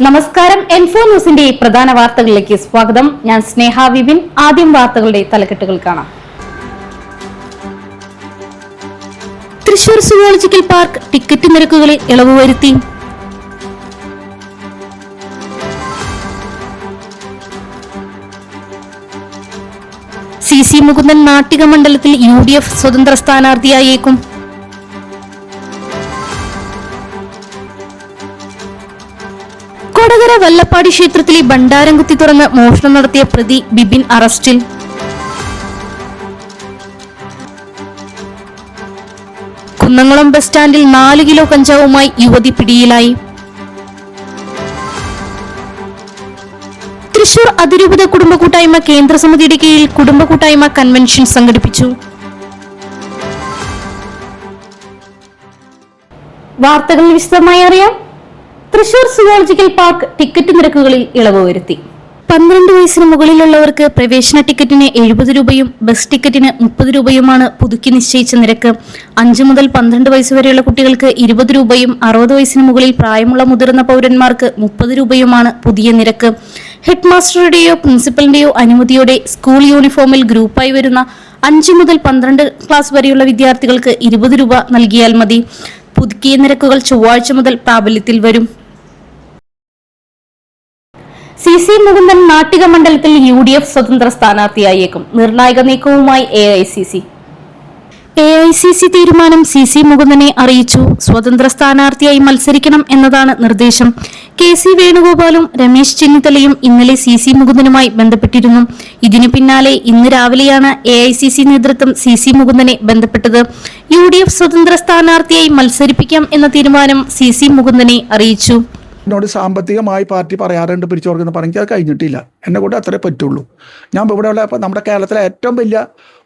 നമസ്കാരം. N4 ന്യൂസിന്റെ പ്രധാന വാർത്തകളിലേക്ക് സ്വാഗതം. ഞാൻ സ്നേഹ വിപിൻ. ആദ്യം വാർത്തകളുടെ തലക്കെട്ടുകൾ കാണാം. തൃശൂർ സുവോളജിക്കൽ പാർക്ക് ടിക്കറ്റ് നിരക്കുകളിൽ ഇളവ് വരുത്തി. CC മുകുന്ദൻ നാട്ടിക മണ്ഡലത്തിൽ UDF സ്വതന്ത്ര സ്ഥാനാർത്ഥിയായേക്കും. കൊടകര വല്ലപ്പാടി ക്ഷേത്രത്തിലെ ഭണ്ഡാരം കുത്തി തുറന്ന് മോഷണം നടത്തിയ പ്രതി ബിബിൻ അറസ്റ്റിൽ. കുന്നംകുളം ബസ് സ്റ്റാൻഡിൽ 4 കിലോ കഞ്ചാവുമായി യുവതി പിടിയിലായി. തൃശൂർ അതിരൂപത കുടുംബ കൂട്ടായ്മ കേന്ദ്ര സമിതിയുടെ കീഴിൽ കുടുംബ കൂട്ടായ്മ കൺവെൻഷൻ സംഘടിപ്പിച്ചു. വാർത്തകൾ വിശദമായി അറിയാം. തൃശൂർ സുവോളജിക്കൽ പാർക്ക് ടിക്കറ്റ് നിരക്കുകളിൽ ഇളവ് വരുത്തി. 12 വയസ്സിന് മുകളിലുള്ളവർക്ക് പ്രവേശന ടിക്കറ്റിന് 70 രൂപയും ബസ് ടിക്കറ്റിന് 30 രൂപയുമാണ് പുതുക്കി നിശ്ചയിച്ച നിരക്ക്. 5 മുതൽ 12 വയസ്സ് വരെയുള്ള കുട്ടികൾക്ക് 20 രൂപയും 60 വയസ്സിന് മുകളിൽ പ്രായമുള്ള മുതിർന്ന പൗരന്മാർക്ക് 30 രൂപയുമാണ് പുതിയ നിരക്ക്. ഹെഡ് മാസ്റ്ററുടെയോ പ്രിൻസിപ്പലിന്റെയോ അനുമതിയോടെ സ്കൂൾ യൂണിഫോമിൽ ഗ്രൂപ്പായി വരുന്ന 5 മുതൽ 12 ക്ലാസ് വരെയുള്ള വിദ്യാർത്ഥികൾക്ക് 20 രൂപ നൽകിയാൽ മതി. പുതുക്കിയ നിരക്കുകൾ ചൊവ്വാഴ്ച മുതൽ പ്രാബല്യത്തിൽ വരും. CC മുകുന്ദൻ നാട്ടിക മണ്ഡലത്തിൽ UDF സ്വതന്ത്ര സ്ഥാനാർത്ഥിയായേക്കും. നിർണായക നീക്കവുമായി AICC തീരുമാനം CC മുകുന്ദനെ അറിയിച്ചു. സ്വതന്ത്ര സ്ഥാനാർത്ഥിയായി മത്സരിക്കണം എന്നതാണ് നിർദ്ദേശം. KC വേണുഗോപാലും രമേശ് ചെന്നിത്തലയും ഇന്നലെ CC മുകുന്ദനുമായി ബന്ധപ്പെട്ടിരുന്നു. ഇതിനു പിന്നാലെ ഇന്ന് രാവിലെയാണ് AICC നേതൃത്വം CC മുകുന്ദനെ ബന്ധപ്പെട്ടത്. UDF സ്വതന്ത്ര സ്ഥാനാർത്ഥിയായി മത്സരിപ്പിക്കാം എന്ന തീരുമാനം CC മുകുന്ദനെ അറിയിച്ചു. എന്നോട് സാമ്പത്തികമായി പാർട്ടി പറയാറുണ്ട് പിരിച്ചു കൊടുക്കുന്ന പറഞ്ഞാൽ അത് കഴിഞ്ഞിട്ടില്ല. എന്നെ കൊണ്ട് അത്രേ പറ്റുള്ളൂ. ഞാൻ ഇവിടെയുള്ള നമ്മുടെ കേരളത്തിലെ ഏറ്റവും വലിയ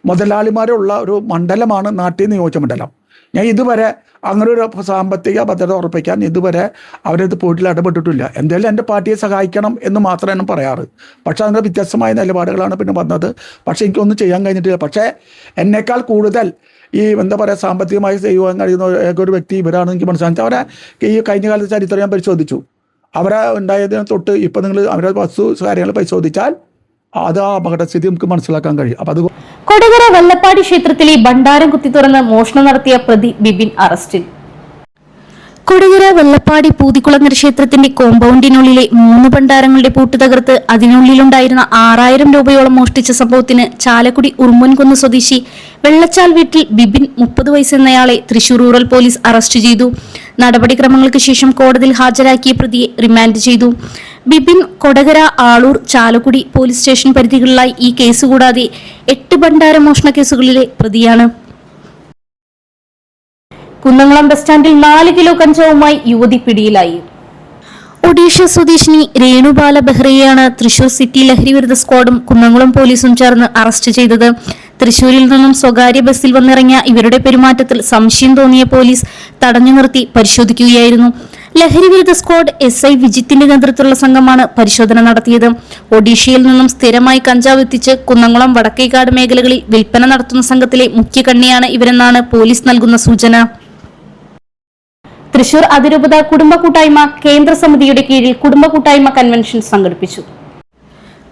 മുതലാളിമാരുള്ള ഒരു മണ്ഡലമാണ് നാട്ടിൽ നിയോജക മണ്ഡലം. ഞാൻ ഇതുവരെ അങ്ങനെ ഒരു സാമ്പത്തിക ഭദ്രത ഉറപ്പിക്കാൻ ഇതുവരെ അവരത് പോയിട്ടില്ല, ഇടപെട്ടിട്ടില്ല. എന്തായാലും എൻ്റെ പാർട്ടിയെ സഹായിക്കണം എന്ന് മാത്രമാണ് പറയാറ്. പക്ഷെ അതിൻ്റെ വ്യത്യസ്തമായ നിലപാടുകളാണ് പിന്നെ വന്നത്. പക്ഷെ എനിക്കൊന്നും ചെയ്യാൻ കഴിഞ്ഞിട്ടില്ല. പക്ഷേ എന്നേക്കാൾ കൂടുതൽ ഈ എന്താ പറയുക സാമ്പത്തികമായി ചെയ്യുവാൻ കഴിയുന്ന ഒരു വ്യക്തി ഇവരാണ് എനിക്ക് മനസ്സിലാക്കി. അവരെ ഈ കഴിഞ്ഞ കാലത്തെ ചരിത്രം ഞാൻ പരിശോധിച്ചു. അവരെ ഉണ്ടായതിന് തൊട്ട് ഇപ്പം നിങ്ങൾ അവരുടെ വസ്തു കാര്യങ്ങൾ പരിശോധിച്ചാൽ അത് ആ അപകടസ്ഥിതി നമുക്ക് മനസ്സിലാക്കാൻ കഴിയും. അപ്പം അത് കൊടകര വല്ലപ്പാടി ക്ഷേത്രത്തിലെ ഭണ്ഡാരം കുത്തി തുറന്ന് മോഷണം നടത്തിയ പ്രതി ബിബിൻ അറസ്റ്റിൽ. കൊടകര വെള്ളപ്പാടി പൂതിക്കുളങ്ങര ക്ഷേത്രത്തിന്റെ കോമ്പൗണ്ടിനുള്ളിലെ 3 ഭണ്ഡാരങ്ങളുടെ പൂട്ട് തകർത്ത് അതിനുള്ളിലുണ്ടായിരുന്ന 6000 രൂപയോളം മോഷ്ടിച്ച സംഭവത്തിന് ചാലക്കുടി ഉറുമ്പൻകുന്ന് സ്വദേശി വെള്ളച്ചാൽ വീട്ടിൽ ബിബിൻ 30 വയസ്സെന്നയാളെ തൃശൂർ റൂറൽ പോലീസ് അറസ്റ്റ് ചെയ്തു. നടപടിക്രമങ്ങൾക്ക് ശേഷം കോടതിയിൽ ഹാജരാക്കിയ പ്രതിയെ റിമാൻഡ് ചെയ്തു. ബിബിൻ കൊടകര, ആളൂർ, ചാലക്കുടി പോലീസ് സ്റ്റേഷൻ പരിധികളിലായി ഈ കേസ് കൂടാതെ 8 ഭണ്ഡാര മോഷണ കേസുകളിലെ പ്രതിയാണ്. കുന്നംകുളം ബസ് സ്റ്റാൻഡിൽ 4 കിലോ കഞ്ചാവുമായി യുവതി പിടിയിലായി. ഒഡീഷ സ്വദേശിനി രേണുബാല ബെഹ്റയെയാണ് തൃശൂർ സിറ്റി ലഹരിവിരുദ്ധ സ്ക്വാഡും കുന്നംകുളം പോലീസും ചേർന്ന് അറസ്റ്റ് ചെയ്തത്. തൃശൂരിൽ നിന്നും സ്വകാര്യ ബസ്സിൽ വന്നിറങ്ങിയ ഇവരുടെ പെരുമാറ്റത്തിൽ സംശയം തോന്നിയ പോലീസ് തടഞ്ഞു നിർത്തി പരിശോധിക്കുകയായിരുന്നു. ലഹരിവിരുദ്ധ സ്ക്വാഡ് SI വിജിത്തിന്റെ നേതൃത്വത്തിലുള്ള സംഘമാണ് പരിശോധന നടത്തിയത്. ഒഡീഷയിൽ നിന്നും സ്ഥിരമായി കഞ്ചാവ് എത്തിച്ച് കുന്നംകുളം വടക്കേക്കാട് മേഖലകളിൽ വിൽപ്പന നടത്തുന്ന സംഘത്തിലെ മുഖ്യ കണ്ണിയാണ് ഇവരെന്നാണ് പോലീസ് നൽകുന്ന സൂചന. തൃശൂർ അതിരൂപത കുടുംബ കൂട്ടായ്മ കേന്ദ്ര സമിതിയുടെ കീഴിൽ കുടുംബ കൂട്ടായ്മ കൺവെൻഷൻ സംഘടിപ്പിച്ചു.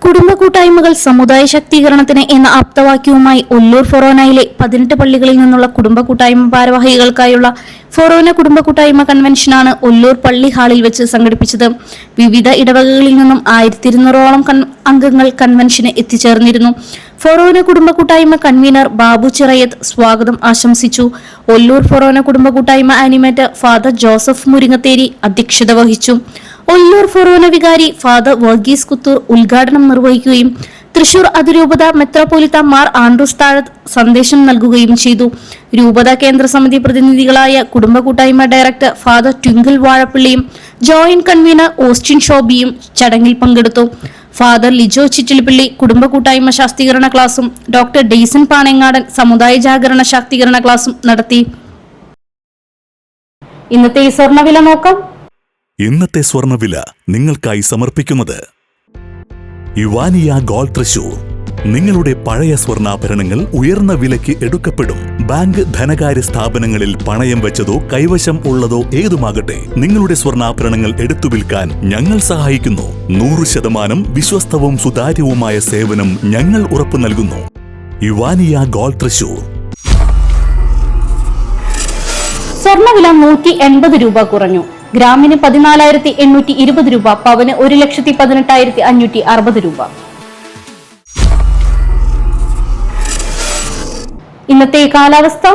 കുടുംബ കൂട്ടായ്മകൾ സമുദായ ശാക്തീകരണത്തിന് എന്ന ആപ്തവാക്യവുമായി ഒല്ലൂർ ഫൊറോനയിലെ 18 പള്ളികളിൽ നിന്നുള്ള കുടുംബ കൂട്ടായ്മ ഭാരവാഹികൾക്കായുള്ള ഫൊറോന കുടുംബ കൂട്ടായ്മ കൺവെൻഷനാണ് ഒല്ലൂർ പള്ളി ഹാളിൽ വെച്ച് സംഘടിപ്പിച്ചത്. വിവിധ ഇടവകകളിൽ നിന്നും 1200ഓളം അംഗങ്ങൾ കൺവെൻഷന് എത്തിച്ചേർന്നിരുന്നു. ഫൊറോന കുടുംബ കൂട്ടായ്മ കൺവീനർ ബാബു ചിറയത്ത് സ്വാഗതം ആശംസിച്ചു. ഒല്ലൂർ ഫൊറോന കുടുംബ കൂട്ടായ്മ ആനിമേറ്റർ ഫാദർ ജോസഫ് മുരിങ്ങത്തേരി അധ്യക്ഷത വഹിച്ചു. ഒല്ലൂർ ഫൊറോന വികാരി ഫാദർ വർഗീസ് കുത്തൂർ ഉദ്ഘാടനം നിർവഹിക്കുകയും തൃശൂർ അതിരൂപത മെത്രോപൊലിത്ത മാർ ആൻഡ്രൂസ് താഴത്ത് സന്ദേശം നൽകുകയും ചെയ്തു. രൂപത കേന്ദ്ര സമിതി പ്രതിനിധികളായ കുടുംബ കൂട്ടായ്മ ഡയറക്ടർ ഫാദർ ട്വിങ്കിൾ വാഴപ്പള്ളിയും ജോയിന്റ് കൺവീനർ ഓസ്റ്റിൻ ഷോബിയും ചടങ്ങിൽ പങ്കെടുത്തു. ഫാദർ ലിജോ ചിറ്റിലിപ്പള്ളി കുടുംബ കൂട്ടായ്മ ശാക്തീകരണ ക്ലാസും ഡോക്ടർ ഡെയ്സൺ പാണങ്ങാടൻ സമുദായ ജാഗരണ ശാക്തീകരണ ക്ലാസും നടത്തി. ഇന്നത്തെ സ്വർണ്ണവില നോക്കാം. ഇന്നത്തെ സ്വർണ്ണവില നിങ്ങൾക്കായി സമർപ്പിക്കുന്നത് ഇവാനിയ ഗോൾഡ് തൃശൂർ. നിങ്ങളുടെ പഴയ സ്വർണ്ണാഭരണങ്ങൾ ഉയർന്ന വിലയ്ക്ക് എടുക്കപ്പെടും. ബാങ്ക്, ധനകാര്യ സ്ഥാപനങ്ങളിൽ പണയം വെച്ചതോ കൈവശം ഉള്ളതോ ഏതുമാകട്ടെ, നിങ്ങളുടെ സ്വർണ്ണാഭരണങ്ങൾ എടുത്തു വിൽക്കാൻ ഞങ്ങൾ സഹായിക്കുന്നു. 100% വിശ്വസ്തവും സുതാര്യവുമായ സേവനം ഞങ്ങൾ ഉറപ്പു നൽകുന്നു. ഇവാനിയ ഗോൾഡ് തൃശൂർ. സ്വർണ്ണവില 180 രൂപ കുറഞ്ഞു. ഗ്രാമിന് 14,820 രൂപ, പവന് 1,18,560 രൂപ. ഇന്നത്തെ കാലാവസ്ഥ.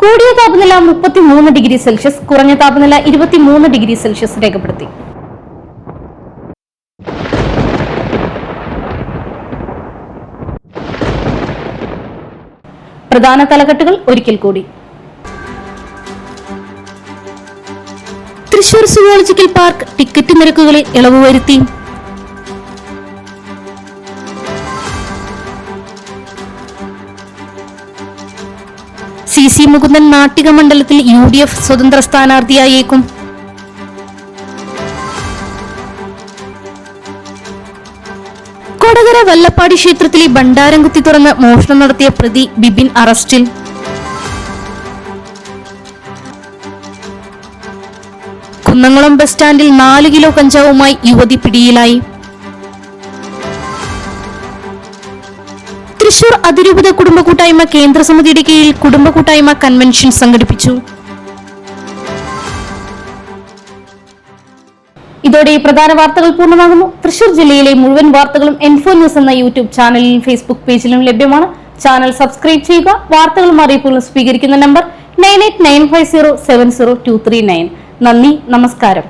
കൂടിയ താപനില 33 ഡിഗ്രി സെൽഷ്യസ്, കുറഞ്ഞ താപനില 23 ഡിഗ്രി സെൽഷ്യസ് രേഖപ്പെടുത്തി. പ്രധാന തലക്കെട്ടുകൾ ഒരിക്കൽ കൂടി. തൃശൂർ സുവോളജിക്കൽ പാർക്ക് ടിക്കറ്റ് നിരക്കുകളിൽ ഇളവ് വരുത്തി. സി മുകുന്ദൻ നാട്ടിക മണ്ഡലത്തിൽ UDF സ്വതന്ത്ര സ്ഥാനാർത്ഥിയായേക്കും. കൊടകര വല്ലപ്പാടി ക്ഷേത്രത്തിലെ ഭണ്ഡാരം കുത്തി തുറന്ന് മോഷണം നടത്തിയ പ്രതി ബിബിൻ അറസ്റ്റിൽ. കുന്നംകുളം ബസ് സ്റ്റാൻഡിൽ 4 കിലോ കഞ്ചാവുമായി യുവതി പിടിയിലായി. തൃശൂർ അതിരൂപത കുടുംബ കൂട്ടായ്മ കേന്ദ്ര സമിതിയുടെ കീഴിൽ കുടുംബ കൂട്ടായ്മ കൺവെൻഷൻ സംഘടിപ്പിച്ചു. ഇതോടെ പ്രധാന വാർത്തകൾ പൂർണ്ണമാകുന്നു. തൃശൂർ ജില്ലയിലെ മുഴുവൻ വാർത്തകളും N4 News എന്ന യൂട്യൂബ് ചാനലിലും ഫേസ്ബുക്ക് പേജിലും ലഭ്യമാണ്. ചാനൽ സബ്സ്ക്രൈബ് ചെയ്യുക. വാർത്തകളും അറിയിപ്പുകളും സ്വീകരിക്കുന്ന നമ്പർ 9895070239. നന്ദി, നമസ്കാരം.